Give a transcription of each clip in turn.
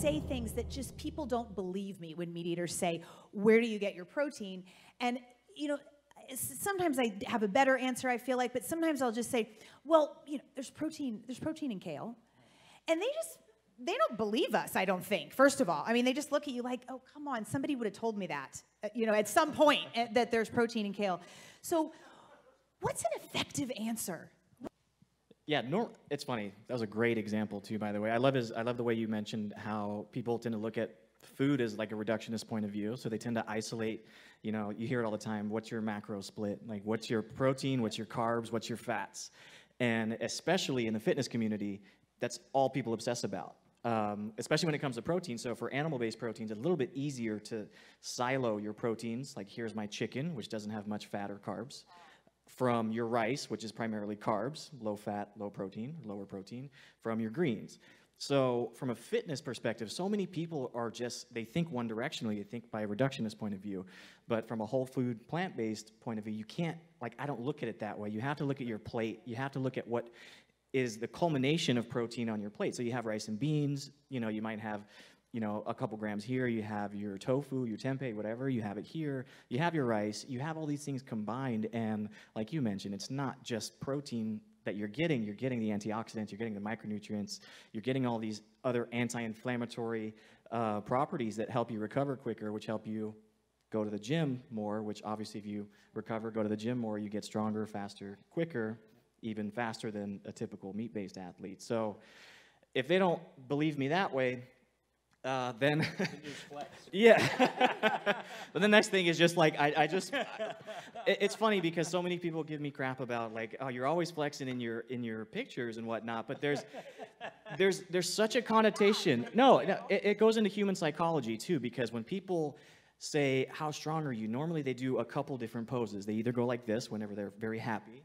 say things that just people don't believe me when meat eaters say, where do you get your protein? And, you know, sometimes I have a better answer, I feel like, but sometimes I'll just say, well, you know, there's protein in kale. And they don't believe us, I don't think, first of all. I mean, they just look at you like, oh, come on, somebody would have told me that, you know, at some point that there's protein in kale. So what's an effective answer? Yeah, it's funny. That was a great example too, by the way. I love the way you mentioned how people tend to look at food as like a reductionist point of view. So they tend to isolate, you know, you hear it all the time, what's your macro split? Like what's your protein, what's your carbs, what's your fats? And especially in the fitness community, that's all people obsess about. Especially when it comes to protein. So for animal-based proteins, it's a little bit easier to silo your proteins. Like here's my chicken, which doesn't have much fat or carbs, from your rice, which is primarily carbs, low fat, low protein, lower protein, from your greens. So from a fitness perspective, so many people are just, they think one directionally, they think by a reductionist point of view, but from a whole food, plant-based point of view, you can't, like, I don't look at it that way. You have to look at your plate. You have to look at what is the culmination of protein on your plate. So you have rice and beans, you know, you might have, you know, a couple grams here, you have your tofu, your tempeh, whatever, you have it here, you have your rice, you have all these things combined, and like you mentioned, it's not just protein that you're getting the antioxidants, you're getting the micronutrients, you're getting all these other anti-inflammatory properties that help you recover quicker, which help you go to the gym more, which obviously if you recover, go to the gym more, you get stronger, faster, quicker, even faster than a typical meat-based athlete. So if they don't believe me that way, then yeah. But the next thing is just like it's funny because so many people give me crap about like, oh, you're always flexing in your pictures and whatnot. But there's such a connotation. No, it goes into human psychology too, because when people say how strong are you, normally they do a couple different poses. They either go like this whenever they're very happy,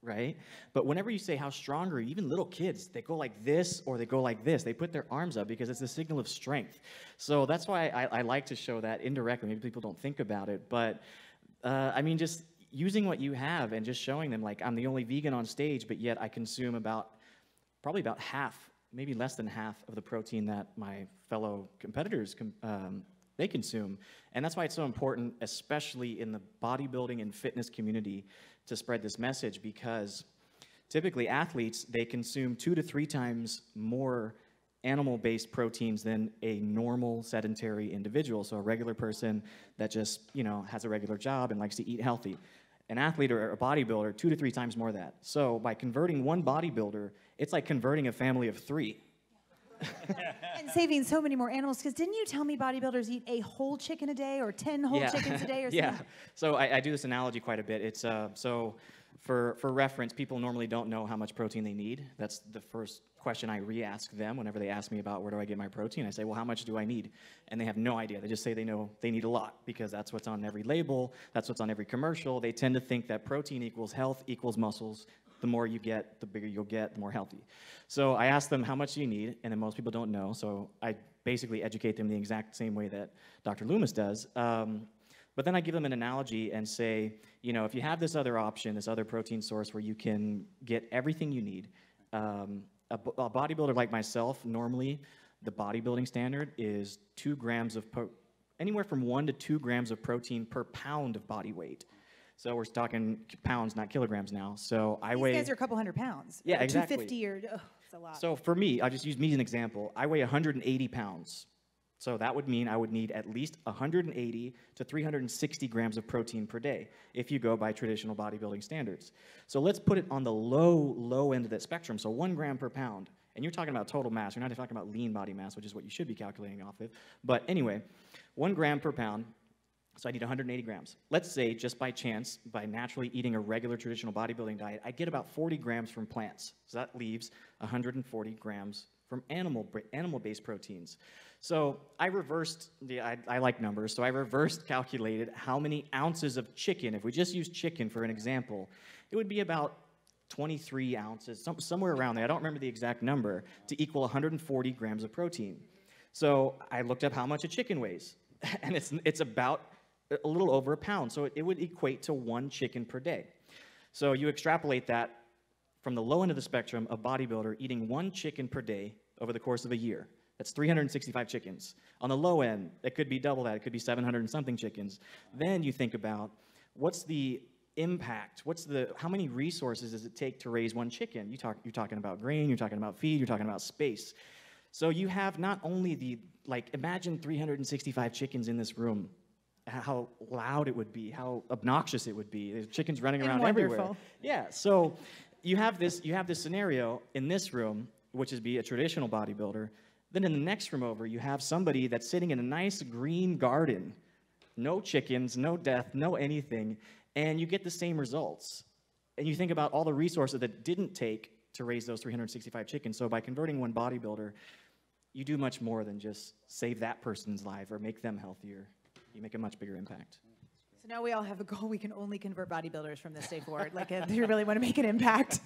right? But whenever you say how strong are you, even little kids, they go like this or they go like this. They put their arms up because it's a signal of strength. So that's why I like to show that indirectly. Maybe people don't think about it, but I mean, just using what you have and just showing them like I'm the only vegan on stage, but yet I consume probably about half, maybe less than half of the protein that my fellow competitors they consume. And that's why it's so important, especially in the bodybuilding and fitness community, to spread this message, because typically athletes, they consume 2 to 3 times more animal-based proteins than a normal sedentary individual. So a regular person that just, you know, has a regular job and likes to eat healthy. An athlete or a bodybuilder, 2 to 3 times more of that. So by converting one bodybuilder, it's like converting a family of 3. And saving so many more animals, because didn't you tell me bodybuilders eat a whole chicken a day or 10 whole chickens a day or something? Yeah, so I do this analogy quite a bit. It's so for reference, people normally don't know how much protein they need. That's the first question I re-ask them whenever they ask me about where do I get my protein. I say, well, how much do I need? And they have no idea. They just say they know they need a lot because that's what's on every label, that's what's on every commercial. They tend to think that protein equals health equals muscles. The more you get, the bigger you'll get, the more healthy. So I ask them, how much do you need? And then most people don't know. So I basically educate them the exact same way that Dr. Loomis does. But then I give them an analogy and say, you know, if you have this other option, this other protein source where you can get everything you need, a bodybuilder like myself, normally the bodybuilding standard is 2 grams of, anywhere from 1 to 2 grams of protein per pound of body weight. So we're talking pounds, not kilograms now. So I weigh... These guys are a couple hundred pounds. Yeah, exactly. 250 or... Oh, it's a lot. So for me, I'll just use me as an example. I weigh 180 pounds. So that would mean I would need at least 180 to 360 grams of protein per day if you go by traditional bodybuilding standards. So let's put it on the low end of that spectrum. So 1 gram per pound. And you're talking about total mass. You're not talking about lean body mass, which is what you should be calculating off of. But anyway, 1 gram per pound. So I need 180 grams. Let's say, just by chance, by naturally eating a regular traditional bodybuilding diet, I get about 40 grams from plants. So that leaves 140 grams from animal-based proteins. So I reversed, I like numbers, so I reversed calculated how many ounces of chicken, if we just use chicken for an example, it would be about 23 ounces, somewhere around there, I don't remember the exact number, to equal 140 grams of protein. So I looked up how much a chicken weighs, and it's about a little over a pound, so it would equate to 1 chicken per day. So you extrapolate that from the low end of the spectrum of bodybuilder eating 1 chicken per day over the course of a year. That's 365 chickens. On the low end, it could be double that. It could be 700 and something chickens. Then you think about what's the impact? How many resources does it take to raise one chicken? You're talking about grain, you're talking about feed, you're talking about space. So you have not only imagine 365 chickens in this room, how loud it would be, how obnoxious it would be. There's chickens running around everywhere. Yeah, so you have this scenario in this room, which is be a traditional bodybuilder. Then in the next room over, you have somebody that's sitting in a nice green garden, no chickens, no death, no anything, and you get the same results. And you think about all the resources that it didn't take to raise those 365 chickens. So by converting one bodybuilder, you do much more than just save that person's life or make them healthier. You make a much bigger impact. So now we all have a goal. We can only convert bodybuilders from this day forward. Like, if you really want to make an impact.